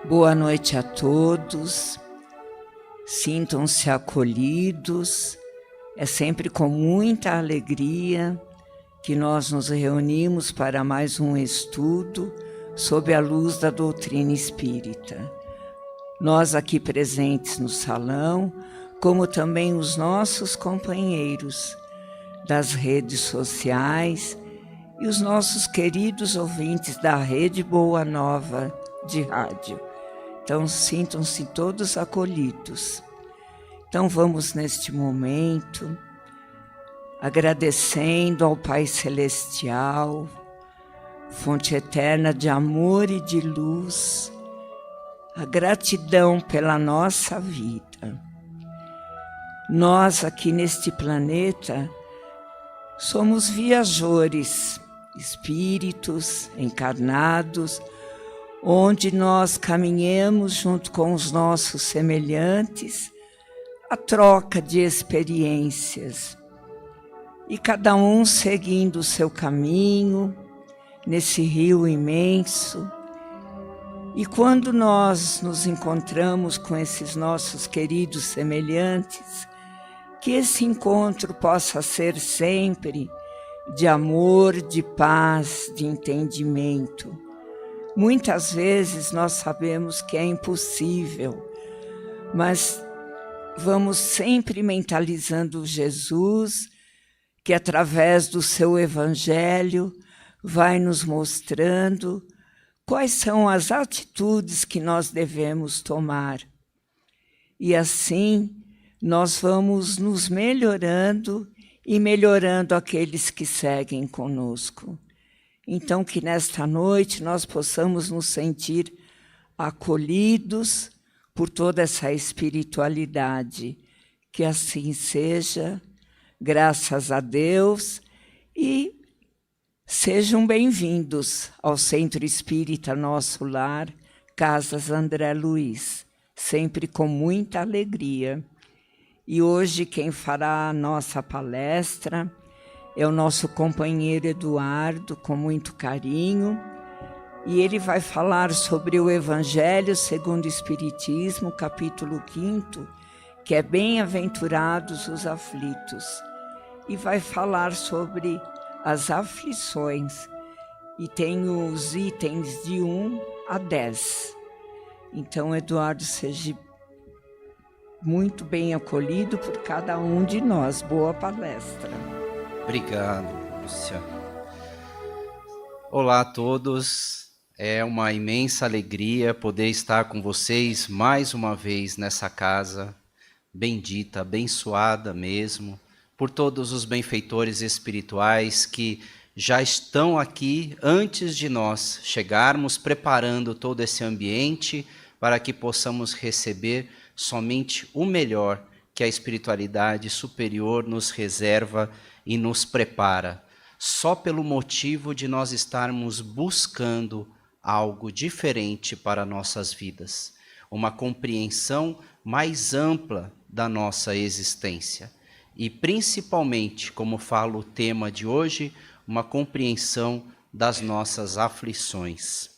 Boa noite a todos, sintam-se acolhidos. É sempre com muita alegria que nós nos reunimos para mais um estudo sob a luz da doutrina espírita. Nós aqui presentes no salão, como também os nossos companheiros das redes sociais e os nossos queridos ouvintes da Rede Boa Nova de rádio. Então, sintam-se todos acolhidos. Então, vamos neste momento, agradecendo ao Pai Celestial, fonte eterna de amor e de luz, a gratidão pela nossa vida. Nós, aqui neste planeta, somos viajores, espíritos encarnados, onde nós caminhamos junto com os nossos semelhantes, a troca de experiências, e cada um seguindo o seu caminho, nesse rio imenso. E quando nós nos encontramos com esses nossos queridos semelhantes, que esse encontro possa ser sempre de amor, de paz, de entendimento. Muitas vezes nós sabemos que é impossível, mas vamos sempre mentalizando Jesus, que através do seu Evangelho vai nos mostrando quais são as atitudes que nós devemos tomar. E assim nós vamos nos melhorando e melhorando aqueles que seguem conosco. Então, que nesta noite nós possamos nos sentir acolhidos por toda essa espiritualidade. Que assim seja, graças a Deus, e sejam bem-vindos ao Centro Espírita Nosso Lar, Casas André Luiz, sempre com muita alegria. E hoje quem fará a nossa palestra é o nosso companheiro Eduardo, com muito carinho, e ele vai falar sobre o Evangelho segundo o Espiritismo, capítulo 5º, que é Bem-aventurados os aflitos, e vai falar sobre as aflições, e tem os itens de 1 a 10. Então, Eduardo, seja muito bem acolhido por cada um de nós. Boa palestra. Obrigado, Lúcia. Olá a todos, é uma imensa alegria poder estar com vocês mais uma vez nessa casa bendita, abençoada mesmo, por todos os benfeitores espirituais que já estão aqui antes de nós chegarmos, preparando todo esse ambiente para que possamos receber somente o melhor que a espiritualidade superior nos reserva e nos prepara, só pelo motivo de nós estarmos buscando algo diferente para nossas vidas, uma compreensão mais ampla da nossa existência e principalmente, como fala o tema de hoje, uma compreensão das nossas aflições.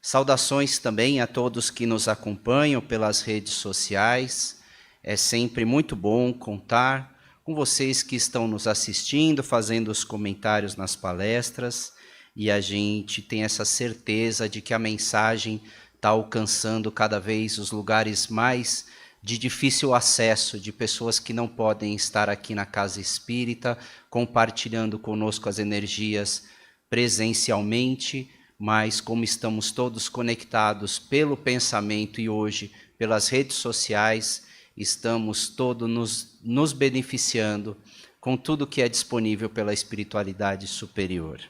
Saudações também a todos que nos acompanham pelas redes sociais. É sempre muito bom contar com vocês que estão nos assistindo, fazendo os comentários nas palestras, e a gente tem essa certeza de que a mensagem está alcançando cada vez os lugares mais de difícil acesso, de pessoas que não podem estar aqui na Casa Espírita, compartilhando conosco as energias presencialmente, mas como estamos todos conectados pelo pensamento e hoje pelas redes sociais, estamos todos nos beneficiando com tudo que é disponível pela espiritualidade superior.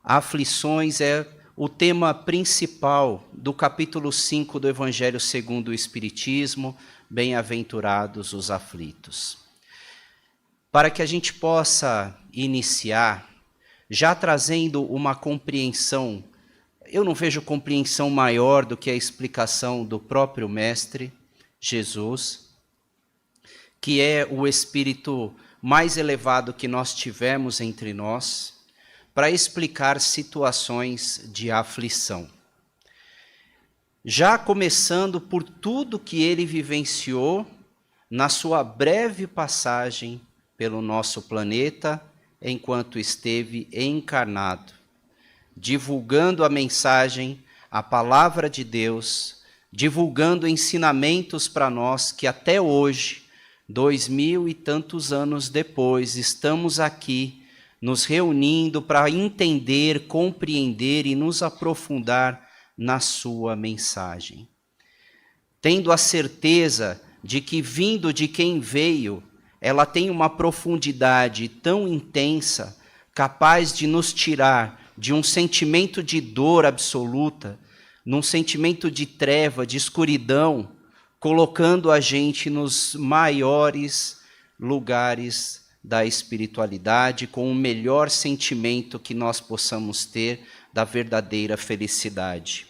Aflições é o tema principal do capítulo 5 do Evangelho segundo o Espiritismo, Bem-aventurados os aflitos. Para que a gente possa iniciar, já trazendo uma compreensão, eu não vejo compreensão maior do que a explicação do próprio Mestre, Jesus, que é o espírito mais elevado que nós tivemos entre nós, para explicar situações de aflição. já começando por tudo que ele vivenciou na sua breve passagem pelo nosso planeta, enquanto esteve encarnado, divulgando a mensagem, a palavra de Deus, divulgando ensinamentos para nós que até hoje, 2000 e tantos anos depois, estamos aqui nos reunindo para entender, compreender e nos aprofundar na sua mensagem. Tendo a certeza de que, vindo de quem veio, ela tem uma profundidade tão intensa, capaz de nos tirar de um sentimento de dor absoluta, num sentimento de treva, de escuridão, colocando a gente nos maiores lugares da espiritualidade, com o melhor sentimento que nós possamos ter da verdadeira felicidade.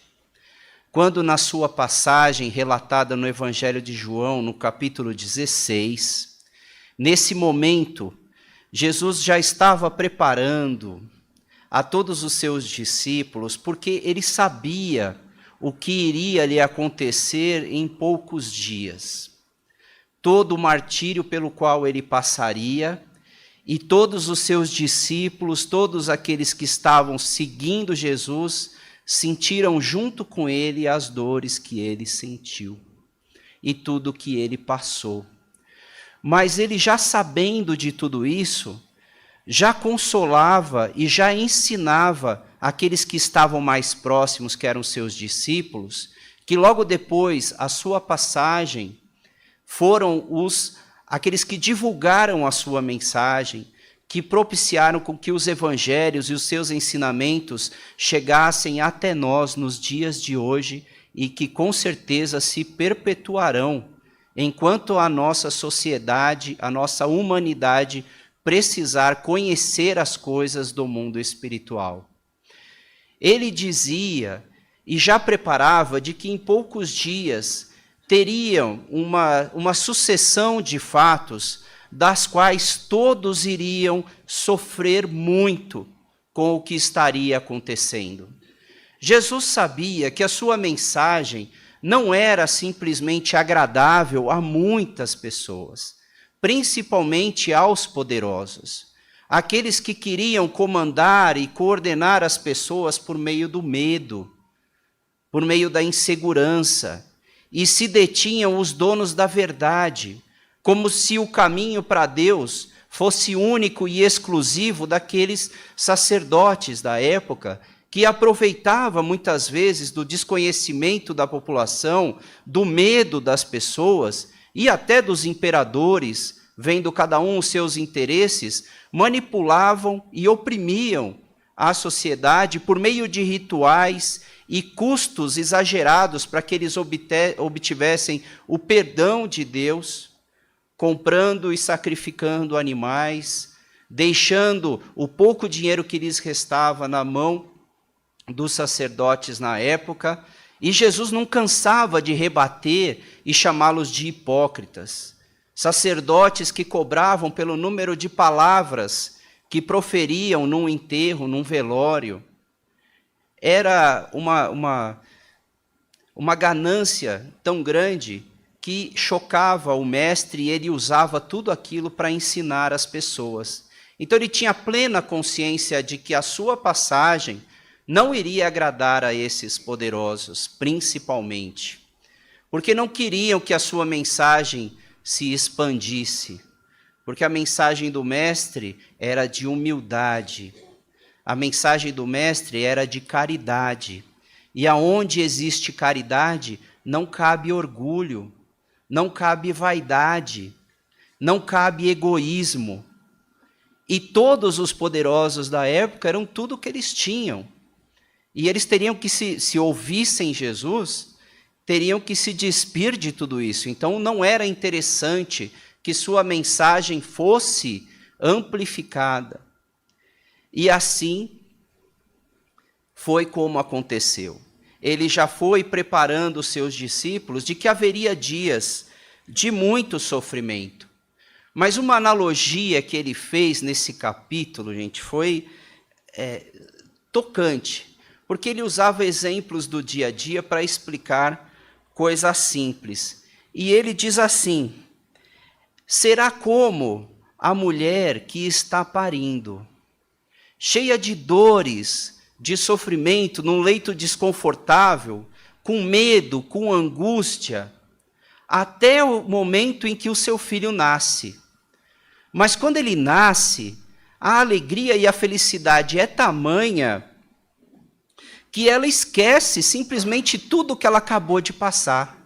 Quando na sua passagem relatada no Evangelho de João, no capítulo 16, nesse momento, Jesus já estava preparando a todos os seus discípulos, porque ele sabia o que iria lhe acontecer em poucos dias. Todo o martírio pelo qual ele passaria, e todos os seus discípulos, todos aqueles que estavam seguindo Jesus, sentiram junto com ele as dores que ele sentiu e tudo que ele passou. Mas ele, já sabendo de tudo isso, já consolava e já ensinava aqueles que estavam mais próximos, que eram seus discípulos, que logo depois a sua passagem foram aqueles que divulgaram a sua mensagem, que propiciaram com que os evangelhos e os seus ensinamentos chegassem até nós nos dias de hoje e que com certeza se perpetuarão enquanto a nossa sociedade, a nossa humanidade precisar conhecer as coisas do mundo espiritual. Ele dizia e já preparava de que em poucos dias teriam uma sucessão de fatos das quais todos iriam sofrer muito com o que estaria acontecendo. Jesus sabia que a sua mensagem não era simplesmente agradável a muitas pessoas, principalmente aos poderosos, aqueles que queriam comandar e coordenar as pessoas por meio do medo, por meio da insegurança, e se detinham os donos da verdade, como se o caminho para Deus fosse único e exclusivo daqueles sacerdotes da época, que aproveitava muitas vezes do desconhecimento da população, do medo das pessoas e até dos imperadores, vendo cada um os seus interesses, manipulavam e oprimiam a sociedade por meio de rituais e custos exagerados para que eles obtivessem o perdão de Deus, comprando e sacrificando animais, deixando o pouco dinheiro que lhes restava na mão dos sacerdotes na época, e Jesus não cansava de rebater e chamá-los de hipócritas. Sacerdotes que cobravam pelo número de palavras que proferiam num enterro, num velório. Era uma ganância tão grande que chocava o mestre, e ele usava tudo aquilo para ensinar as pessoas. Então ele tinha plena consciência de que a sua passagem não iria agradar a esses poderosos, principalmente, porque não queriam que a sua mensagem se expandisse, porque a mensagem do mestre era de humildade, a mensagem do mestre era de caridade, e aonde existe caridade, não cabe orgulho, não cabe vaidade, não cabe egoísmo. E todos os poderosos da época eram tudo o que eles tinham. E eles teriam que, se ouvissem Jesus, teriam que se despir de tudo isso. Então não era interessante que sua mensagem fosse amplificada. E assim foi como aconteceu. Ele já foi preparando os seus discípulos de que haveria dias de muito sofrimento. Mas uma analogia que ele fez nesse capítulo, gente, foi tocante. porque ele usava exemplos do dia a dia para explicar coisas simples. E ele diz assim: será como a mulher que está parindo, cheia de dores, de sofrimento, num leito desconfortável, com medo, com angústia, até o momento em que o seu filho nasce. Mas quando ele nasce, a alegria e a felicidade é tamanha que ela esquece simplesmente tudo o que ela acabou de passar.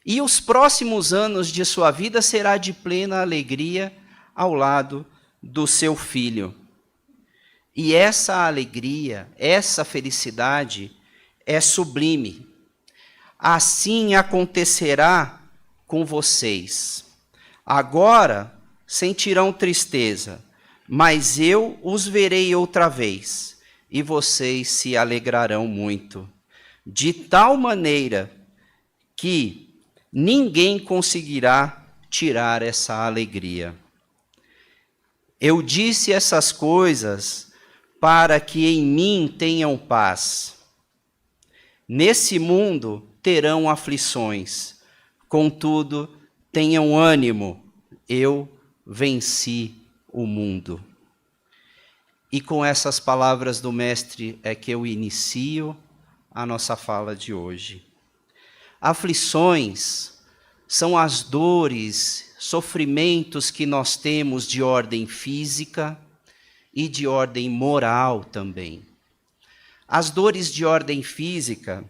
E os próximos anos de sua vida será de plena alegria ao lado do seu filho. E essa alegria, essa felicidade é sublime. Assim acontecerá com vocês. Agora sentirão tristeza, mas eu os verei outra vez, e vocês se alegrarão muito, de tal maneira que ninguém conseguirá tirar essa alegria. Eu disse essas coisas para que em mim tenham paz. Nesse mundo terão aflições, contudo, tenham ânimo, eu venci o mundo. E com essas palavras do Mestre é que eu inicio a nossa fala de hoje. Aflições são as dores, sofrimentos que nós temos de ordem física e de ordem moral também. As dores de ordem física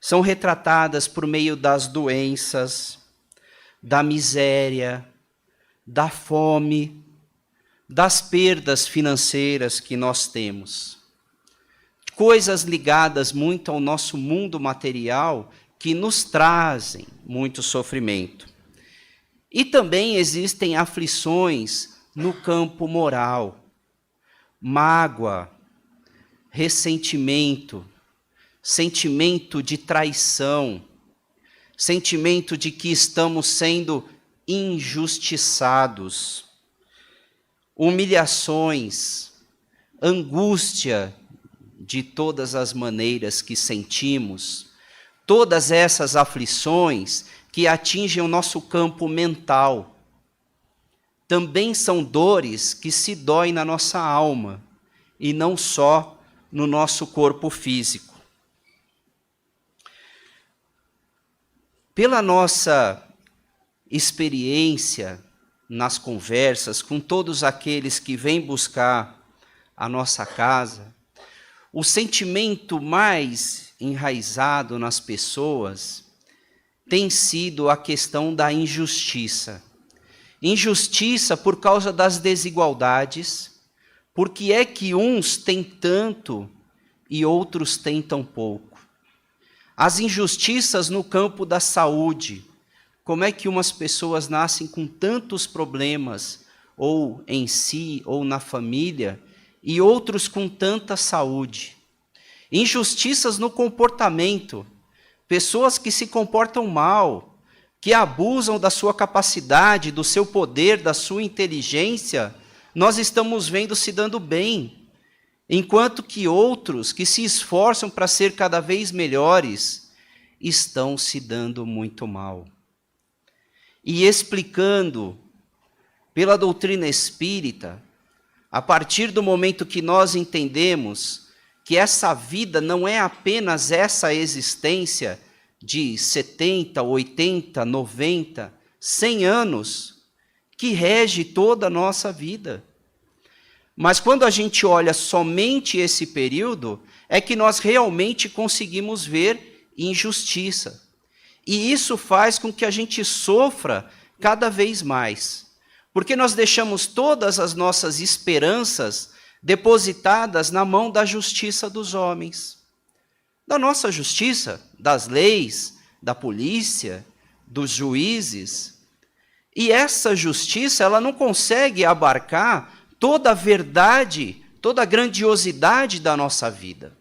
são retratadas por meio das doenças, da miséria, da fome, das perdas financeiras que nós temos. Coisas ligadas muito ao nosso mundo material que nos trazem muito sofrimento. E também existem aflições no campo moral. Mágoa, ressentimento, sentimento de traição, sentimento de que estamos sendo injustiçados, humilhações, angústia de todas as maneiras que sentimos, todas essas aflições que atingem o nosso campo mental, também são dores que se doem na nossa alma e não só no nosso corpo físico. Pela nossa experiência nas conversas com todos aqueles que vêm buscar a nossa casa, o sentimento mais enraizado nas pessoas tem sido a questão da injustiça. Injustiça por causa das desigualdades, porque é que uns têm tanto e outros têm tão pouco. As injustiças no campo da saúde, como é que umas pessoas nascem com tantos problemas, ou em si, ou na família, e outros com tanta saúde. Injustiças no comportamento, pessoas que se comportam mal, que abusam da sua capacidade, do seu poder, da sua inteligência, nós estamos vendo se dando bem, enquanto que outros que se esforçam para ser cada vez melhores, estão se dando muito mal. E explicando pela doutrina espírita, a partir do momento que nós entendemos que essa vida não é apenas essa existência de 70, 80, 90, 100 anos, que rege toda a nossa vida. Mas quando a gente olha somente esse período, é que nós realmente conseguimos ver injustiça. E isso faz com que a gente sofra cada vez mais. Porque nós deixamos todas as nossas esperanças depositadas na mão da justiça dos homens. Da nossa justiça, das leis, da polícia, dos juízes. E essa justiça, ela não consegue abarcar toda a verdade, toda a grandiosidade da nossa vida.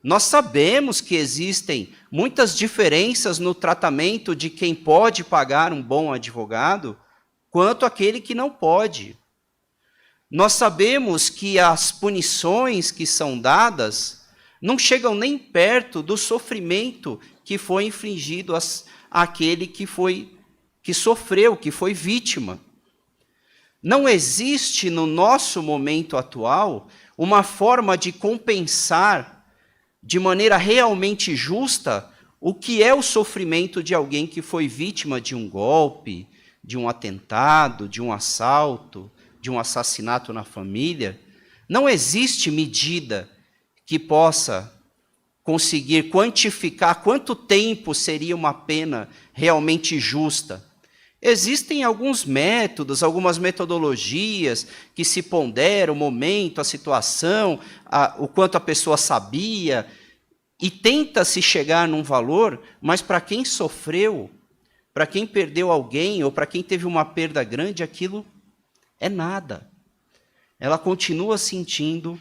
Nós sabemos que existem muitas diferenças no tratamento de quem pode pagar um bom advogado, quanto aquele que não pode. Nós sabemos que as punições que são dadas não chegam nem perto do sofrimento que foi infligido àquele que sofreu, que foi vítima. Não existe no nosso momento atual uma forma de compensar de maneira realmente justa o que é o sofrimento de alguém que foi vítima de um golpe, de um atentado, de um assalto, de um assassinato na família. Não existe medida que possa conseguir quantificar quanto tempo seria uma pena realmente justa. Existem alguns métodos, algumas metodologias que se ponderam o momento, a situação, o quanto a pessoa sabia, e tenta-se chegar num valor, mas para quem sofreu, para quem perdeu alguém, ou para quem teve uma perda grande, aquilo é nada. Ela continua sentindo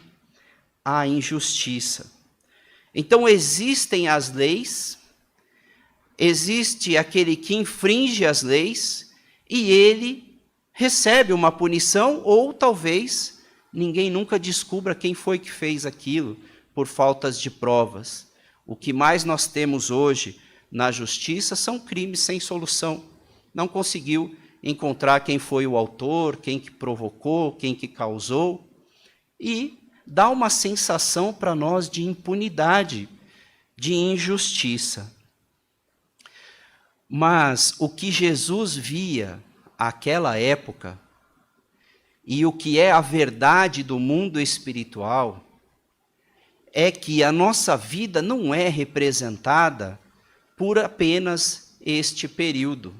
a injustiça. Então existem as leis, existe aquele que infringe as leis, e ele recebe uma punição, ou talvez ninguém nunca descubra quem foi que fez aquilo, por faltas de provas. O que mais nós temos hoje na justiça são crimes sem solução. Não conseguiu encontrar quem foi o autor, quem que provocou, quem que causou, e dá uma sensação para nós de impunidade, de injustiça. Mas o que Jesus via àquela época, e o que é a verdade do mundo espiritual, é que a nossa vida não é representada por apenas este período.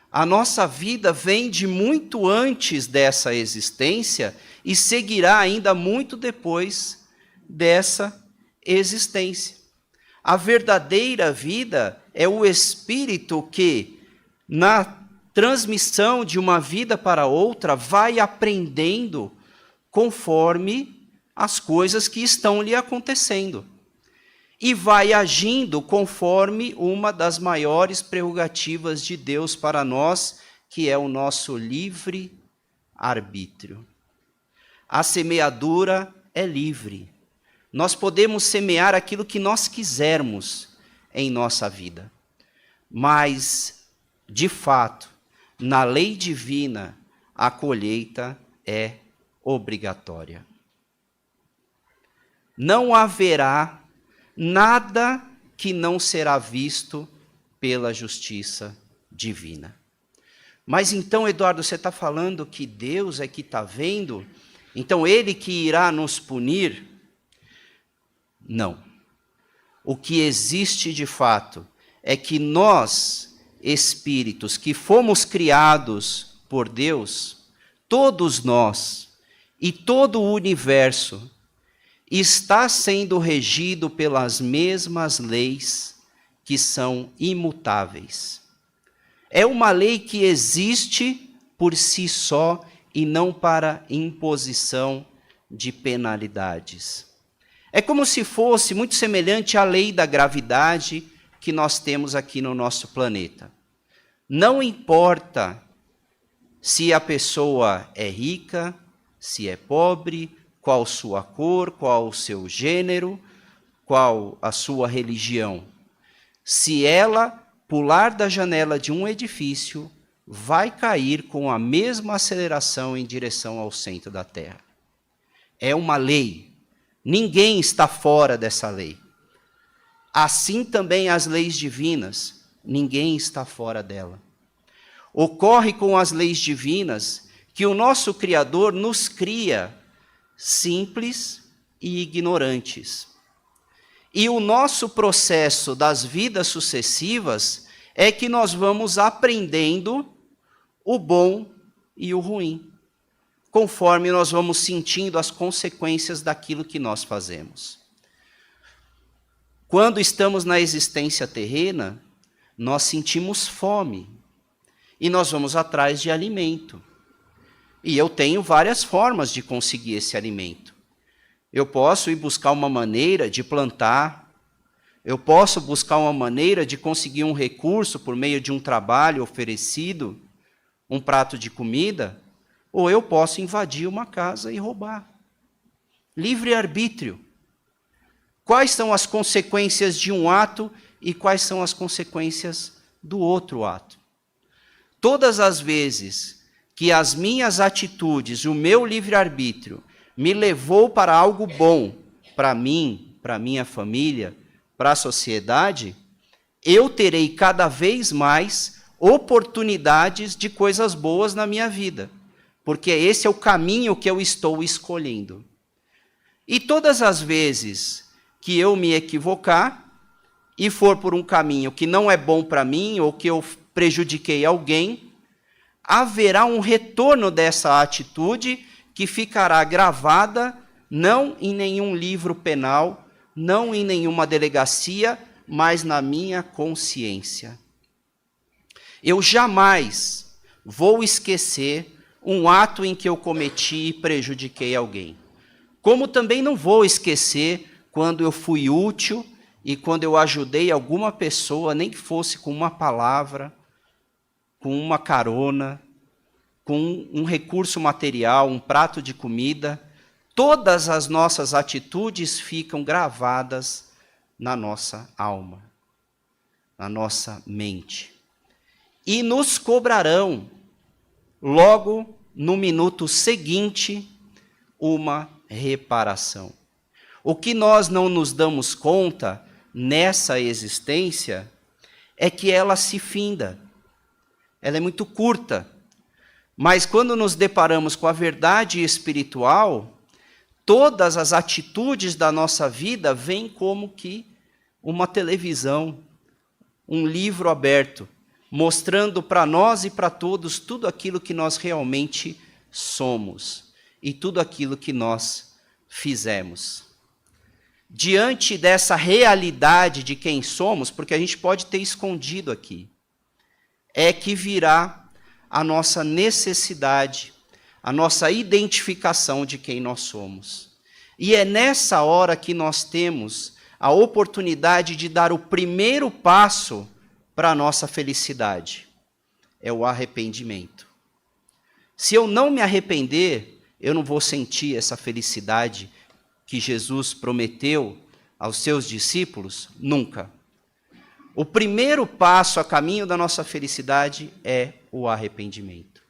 A nossa vida vem de muito antes dessa existência e seguirá ainda muito depois dessa existência. A verdadeira vida é o espírito que, na transmissão de uma vida para outra, vai aprendendo conforme as coisas que estão lhe acontecendo. E vai agindo conforme uma das maiores prerrogativas de Deus para nós, que é o nosso livre arbítrio. A semeadura é livre. Nós podemos semear aquilo que nós quisermos em nossa vida. Mas, de fato, na lei divina, a colheita é obrigatória. Não haverá nada que não será visto pela justiça divina. Mas então, Eduardo, você está falando que Deus é que está vendo? Então Ele que irá nos punir? Não. O que existe de fato é que nós, espíritos que fomos criados por Deus, todos nós e todo o universo, está sendo regido pelas mesmas leis que são imutáveis. É uma lei que existe por si só e não para imposição de penalidades. É como se fosse muito semelhante à lei da gravidade que nós temos aqui no nosso planeta. Não importa se a pessoa é rica, se é pobre, qual sua cor, qual o seu gênero, qual a sua religião. Se ela pular da janela de um edifício, vai cair com a mesma aceleração em direção ao centro da Terra. É uma lei. Ninguém está fora dessa lei. Assim também as leis divinas, ninguém está fora dela. Ocorre com as leis divinas que o nosso Criador nos cria simples e ignorantes. E o nosso processo das vidas sucessivas é que nós vamos aprendendo o bom e o ruim, conforme nós vamos sentindo as consequências daquilo que nós fazemos. Quando estamos na existência terrena, nós sentimos fome e nós vamos atrás de alimento. E eu tenho várias formas de conseguir esse alimento. Eu posso ir buscar uma maneira de plantar, eu posso buscar uma maneira de conseguir um recurso por meio de um trabalho oferecido, um prato de comida, ou eu posso invadir uma casa e roubar. Livre-arbítrio. Quais são as consequências de um ato e quais são as consequências do outro ato? Todas as vezes que as minhas atitudes, o meu livre-arbítrio, me levou para algo bom, para mim, para minha família, para a sociedade, eu terei cada vez mais oportunidades de coisas boas na minha vida, porque esse é o caminho que eu estou escolhendo. E todas as vezes que eu me equivocar e for por um caminho que não é bom para mim ou que eu prejudiquei alguém, haverá um retorno dessa atitude que ficará gravada não em nenhum livro penal, não em nenhuma delegacia, mas na minha consciência. Eu jamais vou esquecer um ato em que eu cometi e prejudiquei alguém. Como também não vou esquecer quando eu fui útil e quando eu ajudei alguma pessoa, nem que fosse com uma palavra, com uma carona, com um recurso material, um prato de comida. Todas as nossas atitudes ficam gravadas na nossa alma, na nossa mente. E nos cobrarão, logo no minuto seguinte, uma reparação. O que nós não nos damos conta nessa existência é que ela se finda. Ela é muito curta. Mas quando nos deparamos com a verdade espiritual, todas as atitudes da nossa vida vêm como que uma televisão, um livro aberto, mostrando para nós e para todos tudo aquilo que nós realmente somos e tudo aquilo que nós fizemos. Diante dessa realidade de quem somos, porque a gente pode ter escondido aqui, é que virá a nossa necessidade, a nossa identificação de quem nós somos. E é nessa hora que nós temos a oportunidade de dar o primeiro passo para a nossa felicidade. É o arrependimento. Se eu não me arrepender, eu não vou sentir essa felicidade que Jesus prometeu aos seus discípulos, nunca. O primeiro passo a caminho da nossa felicidade é o arrependimento.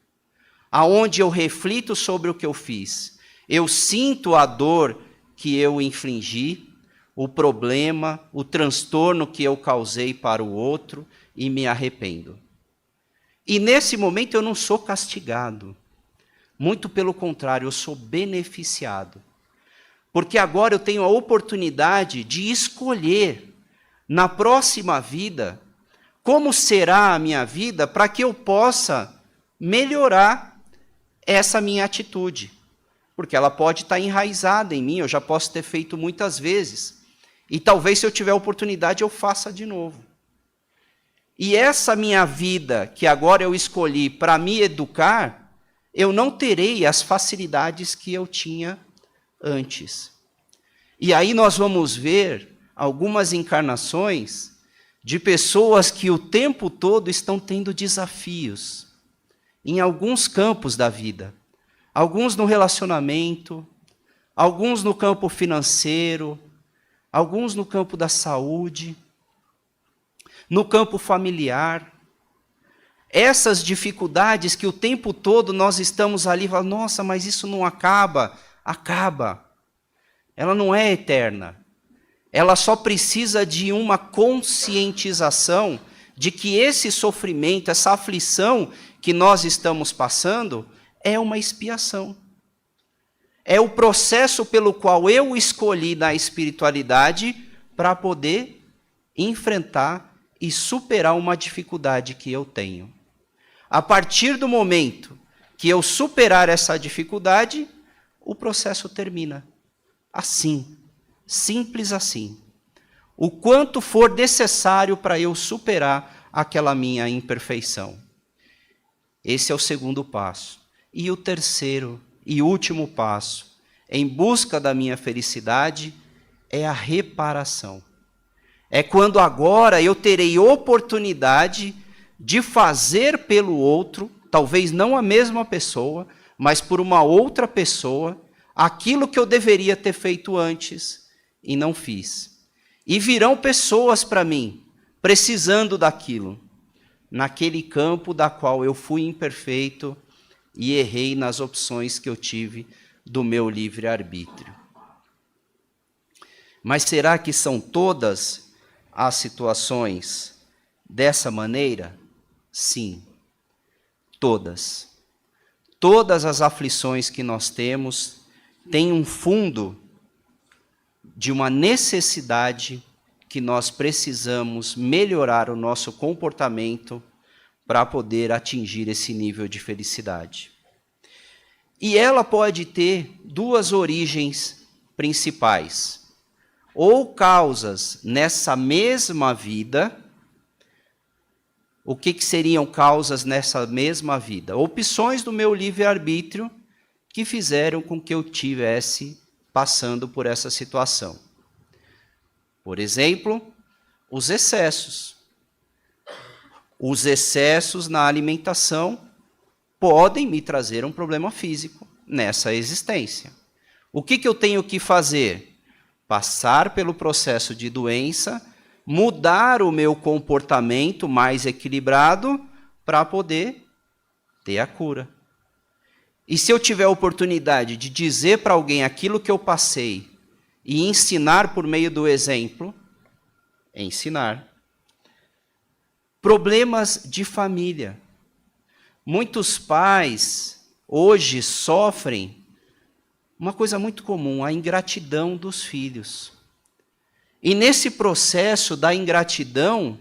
Aonde eu reflito sobre o que eu fiz, eu sinto a dor que eu infligi, o problema, o transtorno que eu causei para o outro e me arrependo. E nesse momento eu não sou castigado. Muito pelo contrário, eu sou beneficiado. Porque agora eu tenho a oportunidade de escolher na próxima vida como será a minha vida para que eu possa melhorar essa minha atitude. Porque ela pode estar enraizada em mim, eu já posso ter feito muitas vezes. E talvez, se eu tiver oportunidade, eu faça de novo. E essa minha vida, que agora eu escolhi para me educar, eu não terei as facilidades que eu tinha antes. E aí nós vamos ver algumas encarnações de pessoas que o tempo todo estão tendo desafios em alguns campos da vida. Alguns no relacionamento, alguns no campo financeiro, alguns no campo da saúde, no campo familiar. Essas dificuldades que o tempo todo nós estamos ali falando, nossa, mas isso não acaba. Acaba. Ela não é eterna. Ela só precisa de uma conscientização de que esse sofrimento, essa aflição que nós estamos passando, é uma expiação. É o processo pelo qual eu escolhi na espiritualidade para poder enfrentar e superar uma dificuldade que eu tenho. A partir do momento que eu superar essa dificuldade, o processo termina. Assim, simples assim. O quanto for necessário para eu superar aquela minha imperfeição. Esse é o segundo passo. E o terceiro e último passo, em busca da minha felicidade, é a reparação. É quando agora eu terei oportunidade de fazer pelo outro, talvez não a mesma pessoa, mas por uma outra pessoa, aquilo que eu deveria ter feito antes e não fiz. E virão pessoas para mim, precisando daquilo, naquele campo da qual eu fui imperfeito e errei nas opções que eu tive do meu livre-arbítrio. Mas será que são todas as situações dessa maneira? Sim, todas. Todas as aflições que nós temos têm um fundo de uma necessidade que nós precisamos melhorar o nosso comportamento para poder atingir esse nível de felicidade. E ela pode ter duas origens principais. Ou causas nessa mesma vida. O que seriam causas nessa mesma vida? Opções do meu livre-arbítrio que fizeram com que eu tivesse passando por essa situação. Por exemplo, os excessos. Os excessos na alimentação podem me trazer um problema físico nessa existência. O que eu tenho que fazer? Passar pelo processo de doença, mudar o meu comportamento mais equilibrado para poder ter a cura. E se eu tiver a oportunidade de dizer para alguém aquilo que eu passei e ensinar por meio do exemplo, ensinar. Problemas de família. Muitos pais hoje sofrem uma coisa muito comum, a ingratidão dos filhos. E nesse processo da ingratidão,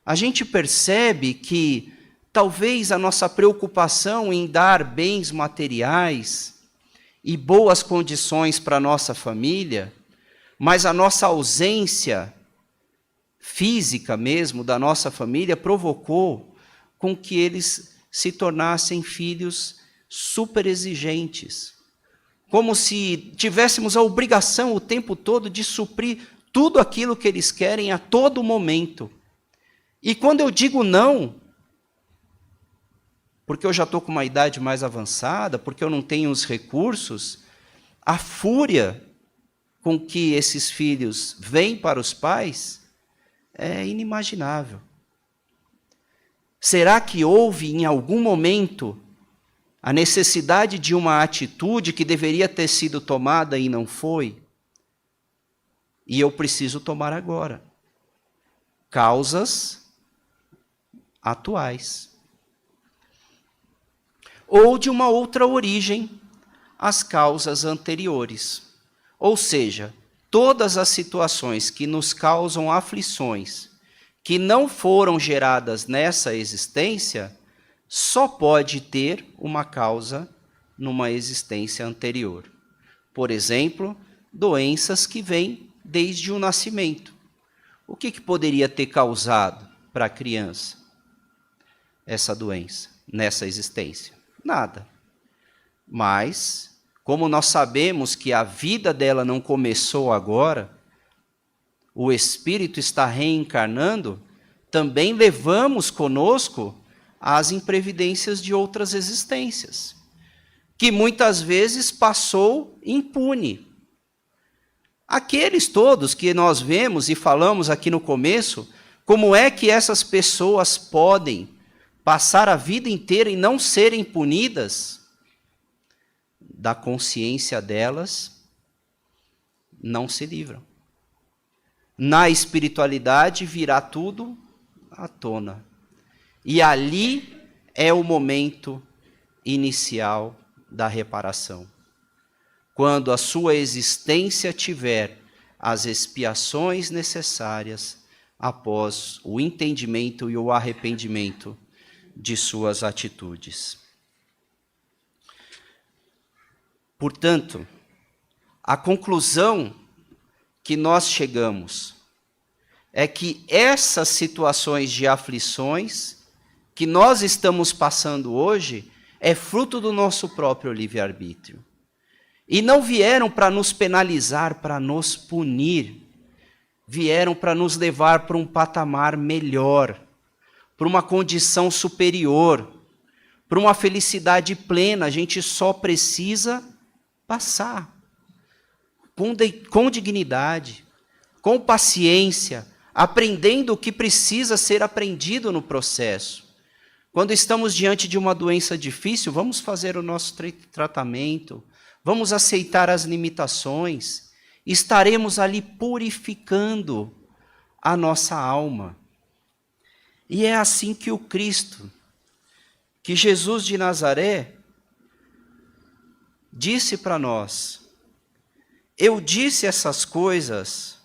a gente percebe que talvez a nossa preocupação em dar bens materiais e boas condições para a nossa família, mas a nossa ausência física mesmo da nossa família provocou com que eles se tornassem filhos super exigentes. Como se tivéssemos a obrigação o tempo todo de suprir tudo aquilo que eles querem a todo momento. E quando eu digo não, porque eu já estou com uma idade mais avançada, porque eu não tenho os recursos, a fúria com que esses filhos vêm para os pais é inimaginável. Será que houve em algum momento a necessidade de uma atitude que deveria ter sido tomada e não foi? E eu preciso tomar agora. Causas atuais. Ou de uma outra origem, as causas anteriores. Ou seja, todas as situações que nos causam aflições, que não foram geradas nessa existência, só pode ter uma causa numa existência anterior. Por exemplo, doenças que vêm desde o nascimento. O que poderia ter causado para a criança essa doença nessa existência? Nada. Mas, como nós sabemos que a vida dela não começou agora, o espírito está reencarnando, também levamos conosco as imprevidências de outras existências, que muitas vezes passou impune. Aqueles todos que nós vemos e falamos aqui no começo, como é que essas pessoas podem passar a vida inteira e não serem punidas? Da consciência delas, não se livram. Na espiritualidade virá tudo à tona. E ali é o momento inicial da reparação. Quando a sua existência tiver as expiações necessárias após o entendimento e o arrependimento de suas atitudes. Portanto, a conclusão que nós chegamos é que essas situações de aflições que nós estamos passando hoje é fruto do nosso próprio livre-arbítrio. E não vieram para nos penalizar, para nos punir. Vieram para nos levar para um patamar melhor, para uma condição superior, para uma felicidade plena. A gente só precisa passar. com dignidade, com paciência, aprendendo o que precisa ser aprendido no processo. Quando estamos diante de uma doença difícil, vamos fazer o nosso tratamento, vamos aceitar as limitações, estaremos ali purificando a nossa alma. E é assim que o Cristo, que Jesus de Nazaré, disse para nós: eu disse essas coisas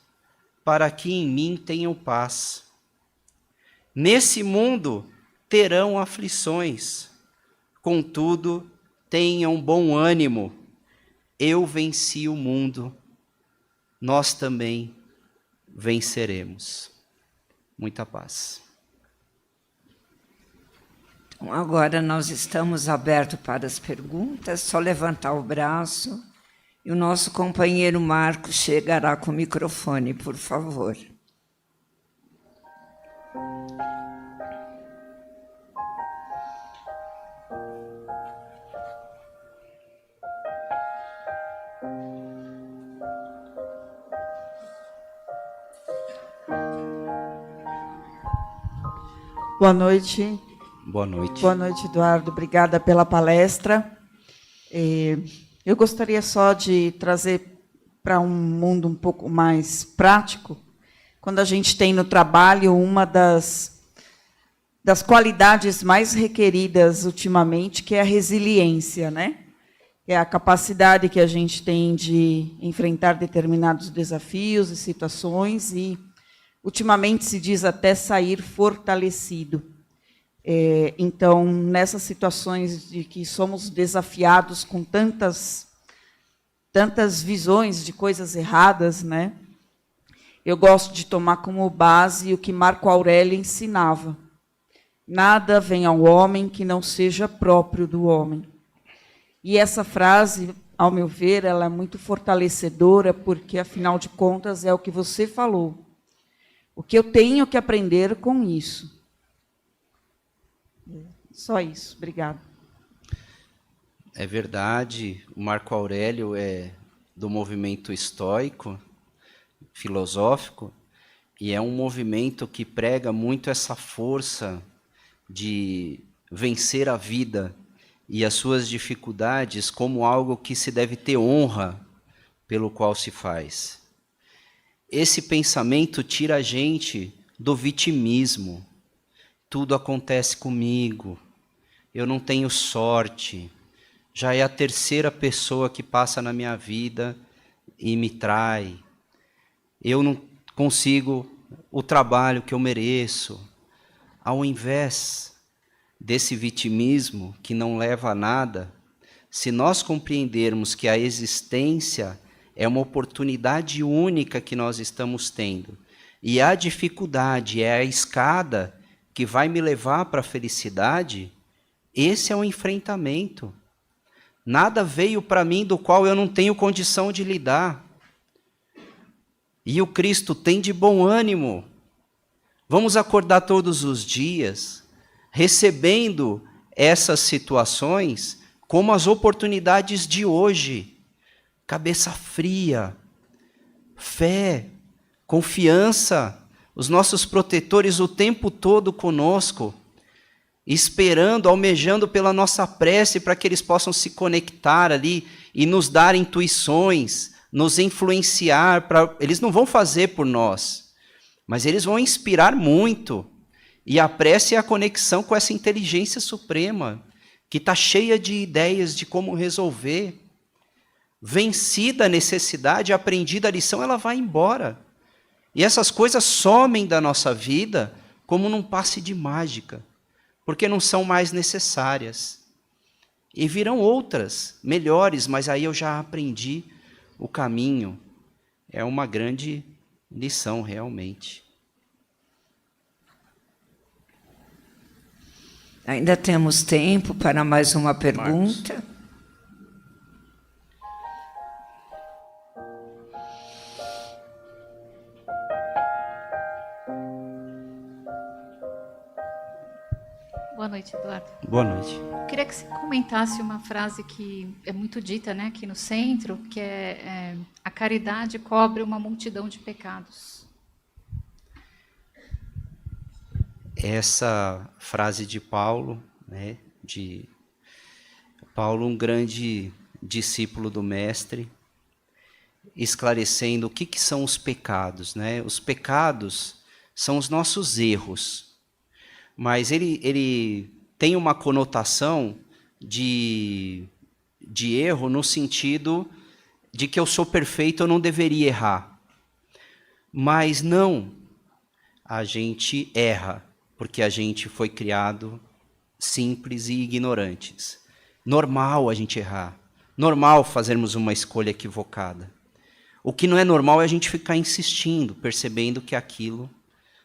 para que em mim tenham paz. Nesse mundo terão aflições, contudo, tenham bom ânimo. Eu venci o mundo, nós também venceremos. Muita paz. Então, agora nós estamos abertos para as perguntas, só levantar o braço e o nosso companheiro Marcos chegará com o microfone, por favor. Boa noite. Boa noite. Boa noite, Eduardo. Obrigada pela palestra. Eu gostaria só de trazer para um mundo um pouco mais prático. Quando a gente tem no trabalho uma das qualidades mais requeridas ultimamente, que é a resiliência, né? É a capacidade que a gente tem de enfrentar determinados desafios e situações e, ultimamente, se diz até sair fortalecido. Então, nessas situações de que somos desafiados com tantas visões de coisas erradas, né? Eu gosto de tomar como base o que Marco Aurélio ensinava. Nada vem ao homem que não seja próprio do homem. E essa frase, ao meu ver, ela é muito fortalecedora, porque, afinal de contas, é o que você falou. O que eu tenho que aprender com isso. Só isso. Obrigada. É verdade, o Marco Aurélio é do movimento estoico, filosófico, e é um movimento que prega muito essa força de vencer a vida e as suas dificuldades como algo que se deve ter honra pelo qual se faz. Esse pensamento tira a gente do vitimismo. Tudo acontece comigo, eu não tenho sorte, já é a terceira pessoa que passa na minha vida e me trai, eu não consigo o trabalho que eu mereço. Ao invés desse vitimismo que não leva a nada, se nós compreendermos que a existência é uma oportunidade única que nós estamos tendo, e a dificuldade é a escada que vai me levar para a felicidade, esse é um enfrentamento. Nada veio para mim do qual eu não tenho condição de lidar. E o Cristo tem de bom ânimo. Vamos acordar todos os dias, recebendo essas situações como as oportunidades de hoje. Cabeça fria, fé, confiança, os nossos protetores o tempo todo conosco, esperando, almejando pela nossa prece para que eles possam se conectar ali e nos dar intuições, nos influenciar. Eles não vão fazer por nós, mas eles vão inspirar muito. E a prece é a conexão com essa inteligência suprema, que está cheia de ideias de como resolver. Vencida a necessidade, aprendida a lição, ela vai embora. E essas coisas somem da nossa vida como num passe de mágica, porque não são mais necessárias. E virão outras, melhores, mas aí eu já aprendi o caminho. É uma grande lição, realmente. Ainda temos tempo para mais uma pergunta. Marcos. Boa noite, Eduardo. Boa noite. Eu queria que você comentasse uma frase que é muito dita, né, aqui no centro, que é a caridade cobre uma multidão de pecados. Essa frase de Paulo, Paulo, um grande discípulo do Mestre, esclarecendo o que são os pecados, Os pecados são os nossos erros, mas ele tem uma conotação de erro no sentido de que eu sou perfeito, eu não deveria errar. Mas não, a gente erra, porque a gente foi criado simples e ignorantes. Normal a gente errar, normal fazermos uma escolha equivocada. O que não é normal é a gente ficar insistindo, percebendo que aquilo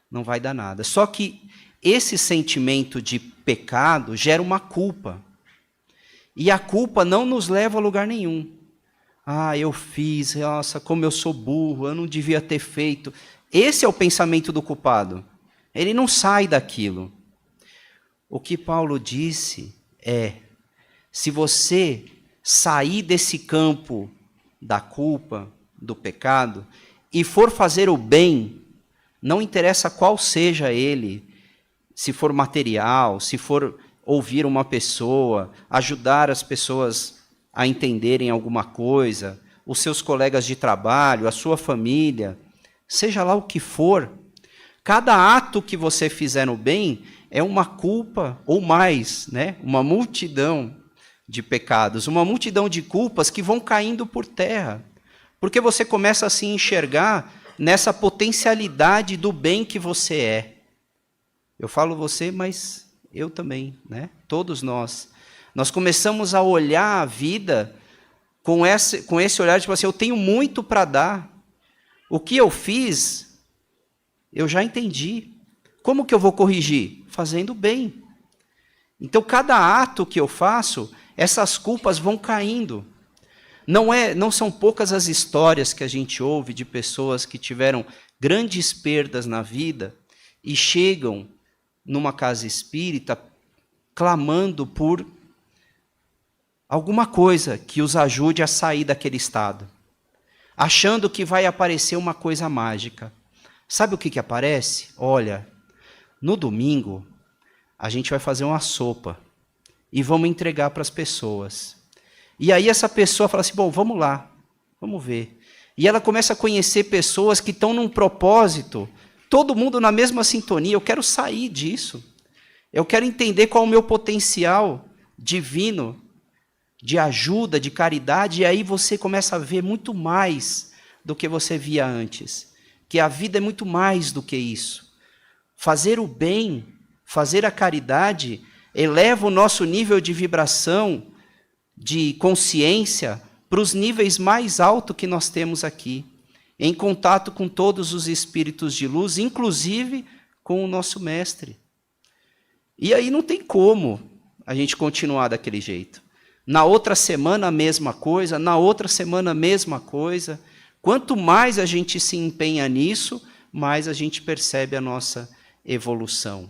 não vai dar nada. Só que esse sentimento de pecado gera uma culpa. E a culpa não nos leva a lugar nenhum. Eu fiz, nossa, como eu sou burro, eu não devia ter feito. Esse é o pensamento do culpado. Ele não sai daquilo. O que Paulo disse é, se você sair desse campo da culpa, do pecado, e for fazer o bem, não interessa qual seja ele, se for material, se for ouvir uma pessoa, ajudar as pessoas a entenderem alguma coisa, os seus colegas de trabalho, a sua família, seja lá o que for, cada ato que você fizer no bem é uma culpa, ou mais, uma multidão de pecados, uma multidão de culpas que vão caindo por terra, porque você começa a se enxergar nessa potencialidade do bem que você é. Eu falo você, mas eu também, Todos nós. Nós começamos a olhar a vida com esse olhar, tipo assim, eu tenho muito para dar. O que eu fiz, eu já entendi. Como que eu vou corrigir? Fazendo bem. Então, cada ato que eu faço, essas culpas vão caindo. Não são poucas as histórias que a gente ouve de pessoas que tiveram grandes perdas na vida e chegam numa casa espírita clamando por alguma coisa que os ajude a sair daquele estado, achando que vai aparecer uma coisa mágica. Sabe o que aparece? Olha, no domingo a gente vai fazer uma sopa e vamos entregar para as pessoas. E aí essa pessoa fala assim, bom, vamos lá, vamos ver. E ela começa a conhecer pessoas que estão num propósito, todo mundo na mesma sintonia. Eu quero sair disso. Eu quero entender qual é o meu potencial divino de ajuda, de caridade, e aí você começa a ver muito mais do que você via antes. Que a vida é muito mais do que isso. Fazer o bem, fazer a caridade, eleva o nosso nível de vibração, de consciência, para os níveis mais altos que nós temos aqui, em contato com todos os espíritos de luz, inclusive com o nosso mestre. E aí não tem como a gente continuar daquele jeito. Na outra semana a mesma coisa, na outra semana a mesma coisa. Quanto mais a gente se empenha nisso, mais a gente percebe a nossa evolução.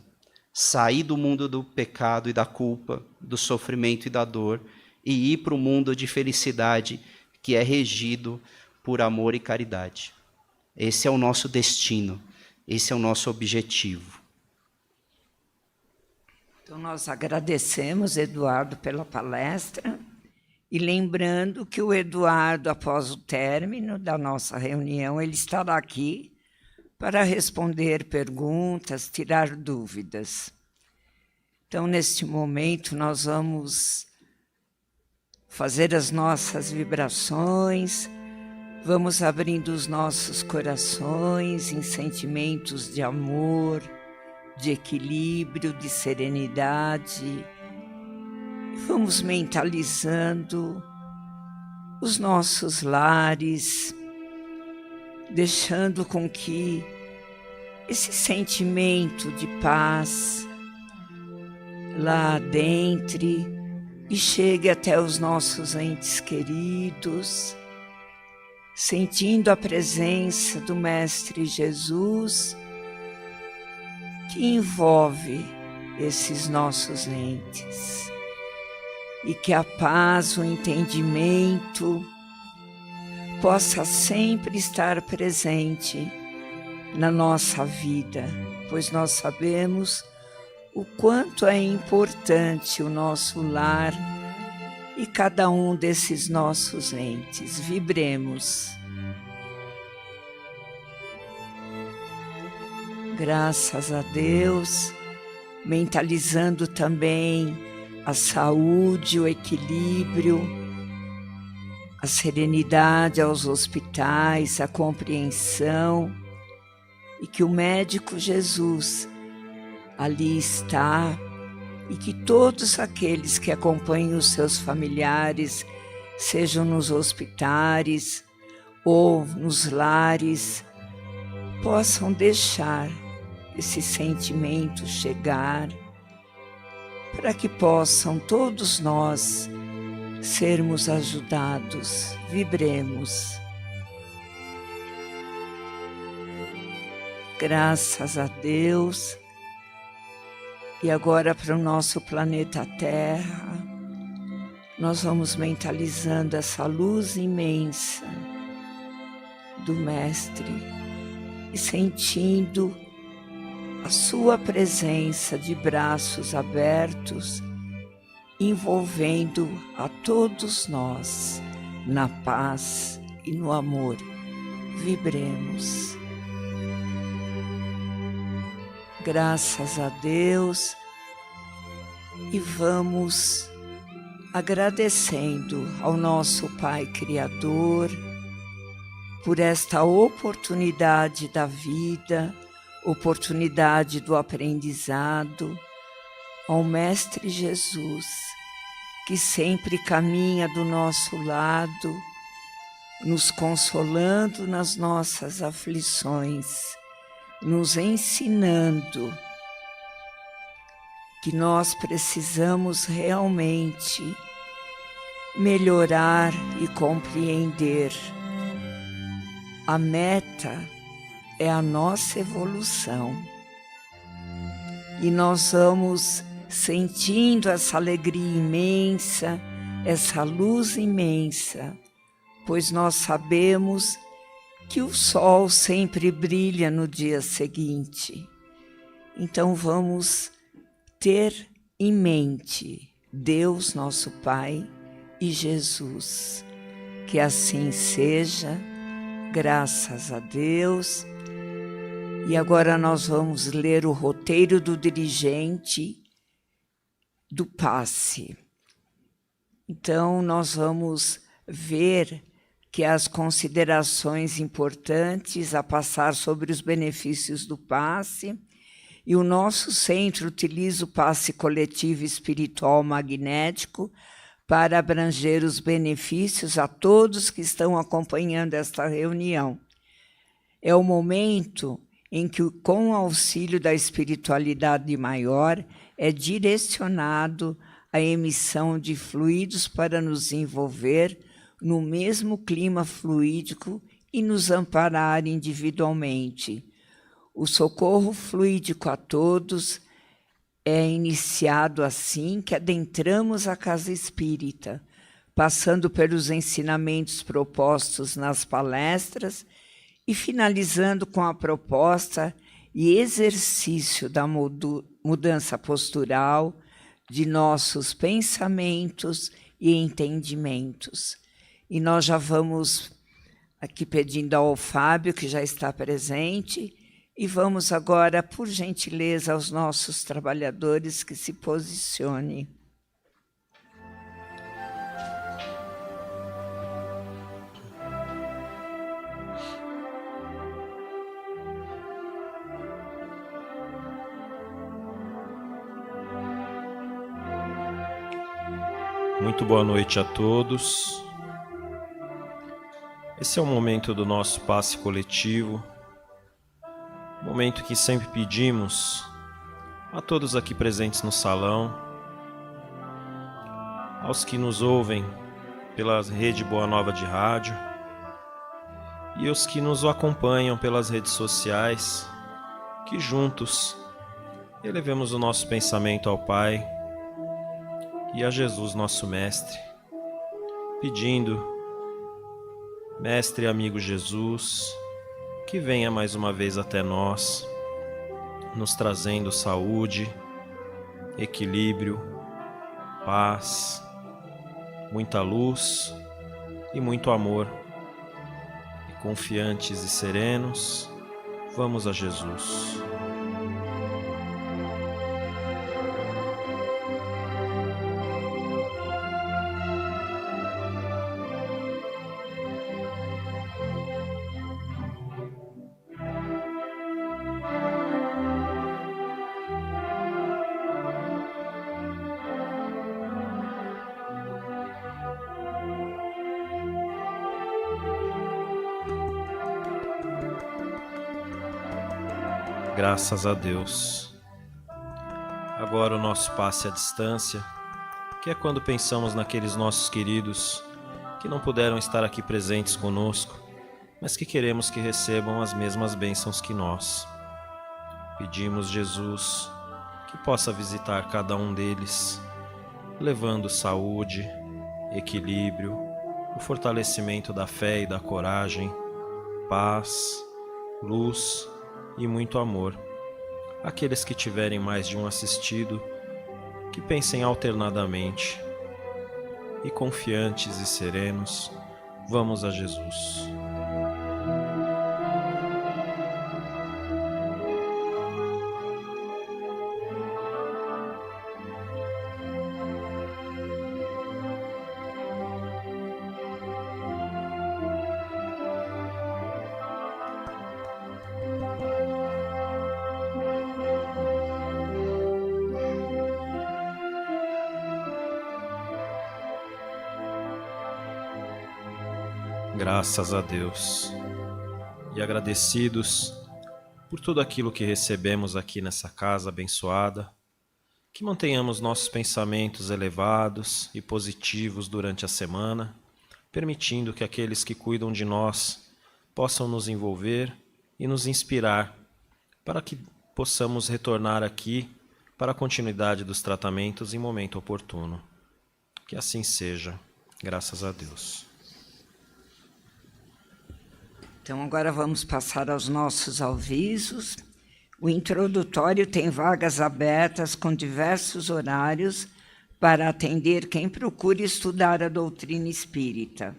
Sair do mundo do pecado e da culpa, do sofrimento e da dor, e ir para o mundo de felicidade, que é regido por amor e caridade. Esse é o nosso destino, esse é o nosso objetivo. Então, nós agradecemos, Eduardo, pela palestra, e lembrando que o Eduardo, após o término da nossa reunião, ele estará aqui para responder perguntas, tirar dúvidas. Então, neste momento, nós vamos fazer as nossas vibrações, vamos abrindo os nossos corações em sentimentos de amor, de equilíbrio, de serenidade. E vamos mentalizando os nossos lares, deixando com que esse sentimento de paz lá dentro e chegue até os nossos entes queridos, sentindo a presença do Mestre Jesus, que envolve esses nossos entes, e que a paz, o entendimento possa sempre estar presente na nossa vida, pois nós sabemos o quanto é importante o nosso lar e cada um desses nossos entes. Vibremos. Graças a Deus, mentalizando também a saúde, o equilíbrio, a serenidade aos hospitais, a compreensão, e que o médico Jesus ali está, e que todos aqueles que acompanham os seus familiares, sejam nos hospitais ou nos lares, possam deixar esse sentimento chegar, para que possam todos nós sermos ajudados. Vibremos. Graças a Deus. E agora para o nosso planeta Terra, nós vamos mentalizando essa luz imensa do Mestre e sentindo a sua presença de braços abertos, envolvendo a todos nós na paz e no amor. Vibremos. Graças a Deus, e vamos agradecendo ao nosso Pai Criador por esta oportunidade da vida, oportunidade do aprendizado, ao Mestre Jesus, que sempre caminha do nosso lado, nos consolando nas nossas aflições, nos ensinando que nós precisamos realmente melhorar e compreender. A meta é a nossa evolução. E nós vamos sentindo essa alegria imensa, essa luz imensa, pois nós sabemos que o sol sempre brilha no dia seguinte. Então vamos ter em mente Deus, nosso Pai, e Jesus. Que assim seja, graças a Deus. E agora nós vamos ler o roteiro do dirigente do passe. Então nós vamos ver que as considerações importantes a passar sobre os benefícios do passe, e o nosso centro utiliza o passe coletivo espiritual magnético para abranger os benefícios a todos que estão acompanhando esta reunião. É o momento em que, com o auxílio da espiritualidade maior, é direcionado a emissão de fluidos para nos envolver no mesmo clima fluídico e nos amparar individualmente. O socorro fluídico a todos é iniciado assim que adentramos a casa espírita, passando pelos ensinamentos propostos nas palestras e finalizando com a proposta e exercício da mudança postural de nossos pensamentos e entendimentos. E nós já vamos aqui pedindo ao Fábio, que já está presente, e vamos agora, por gentileza, aos nossos trabalhadores que se posicionem. Muito boa noite a todos. Esse é o momento do nosso passe coletivo, momento que sempre pedimos a todos aqui presentes no salão, aos que nos ouvem pela rede Boa Nova de rádio e aos que nos acompanham pelas redes sociais, que juntos elevemos o nosso pensamento ao Pai e a Jesus, nosso Mestre, pedindo Mestre e amigo Jesus, que venha mais uma vez até nós, nos trazendo saúde, equilíbrio, paz, muita luz e muito amor. E confiantes e serenos, vamos a Jesus. Graças a Deus. Agora o nosso passe à distância, que é quando pensamos naqueles nossos queridos que não puderam estar aqui presentes conosco, mas que queremos que recebam as mesmas bênçãos que nós. Pedimos, Jesus, que possa visitar cada um deles, levando saúde, equilíbrio, o fortalecimento da fé e da coragem, paz, luz e muito amor. Aqueles que tiverem mais de um assistido, que pensem alternadamente. E confiantes e serenos, vamos a Jesus. Graças a Deus. E agradecidos por tudo aquilo que recebemos aqui nessa casa abençoada, que mantenhamos nossos pensamentos elevados e positivos durante a semana, permitindo que aqueles que cuidam de nós possam nos envolver e nos inspirar para que possamos retornar aqui para a continuidade dos tratamentos em momento oportuno. Que assim seja, graças a Deus. Então, agora vamos passar aos nossos avisos. O introdutório tem vagas abertas com diversos horários para atender quem procura estudar a doutrina espírita.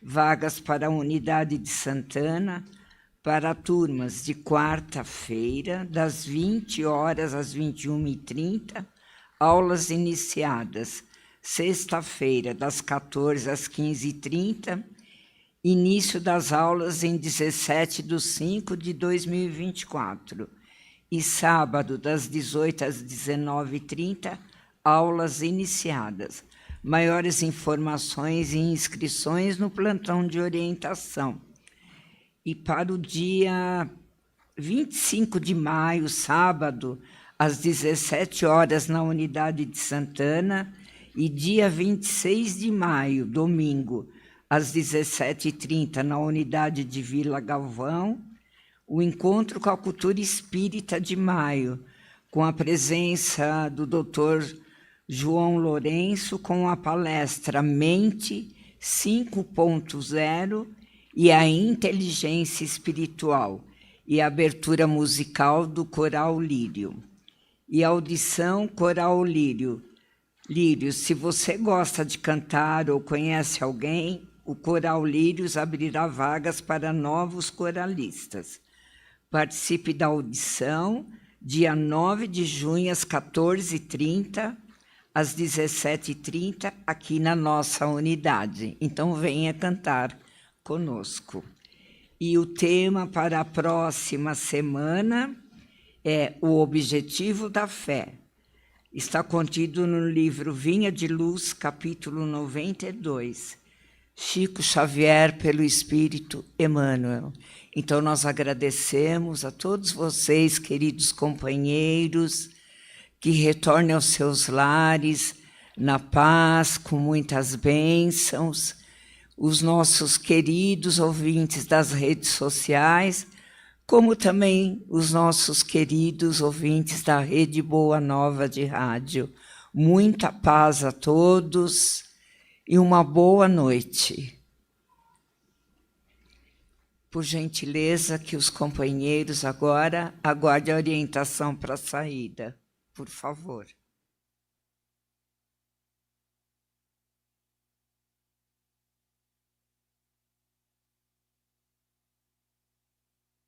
Vagas para a Unidade de Santana, para turmas de quarta-feira, das 20 horas às 21h30, aulas iniciadas. Sexta-feira, das 14 às 15h30, início das aulas em 17/5/2024. E sábado, das 18 às 19h30, aulas iniciadas. Maiores informações e inscrições no plantão de orientação. E para o dia 25 de maio, sábado, às 17 horas, na Unidade de Santana, e dia 26 de maio, domingo, às 17h30, na Unidade de Vila Galvão, o encontro com a cultura espírita de maio, com a presença do Dr. João Lourenço, com a palestra Mente 5.0 e a Inteligência Espiritual, e a abertura musical do Coral Lírio. E audição Coral Lírio. Lírio, se você gosta de cantar ou conhece alguém, o Coral Lírios abrirá vagas para novos coralistas. Participe da audição, dia 9 de junho, às 14h30, às 17h30, aqui na nossa unidade. Então, venha cantar conosco. E o tema para a próxima semana é o objetivo da fé. Está contido no livro Vinha de Luz, capítulo 92. Chico Xavier, pelo Espírito Emmanuel. Então, nós agradecemos a todos vocês, queridos companheiros, que retornem aos seus lares na paz, com muitas bênçãos, os nossos queridos ouvintes das redes sociais, como também os nossos queridos ouvintes da Rede Boa Nova de Rádio. Muita paz a todos e uma boa noite. por gentileza, que os companheiros agora aguardem a orientação para a saída, por favor.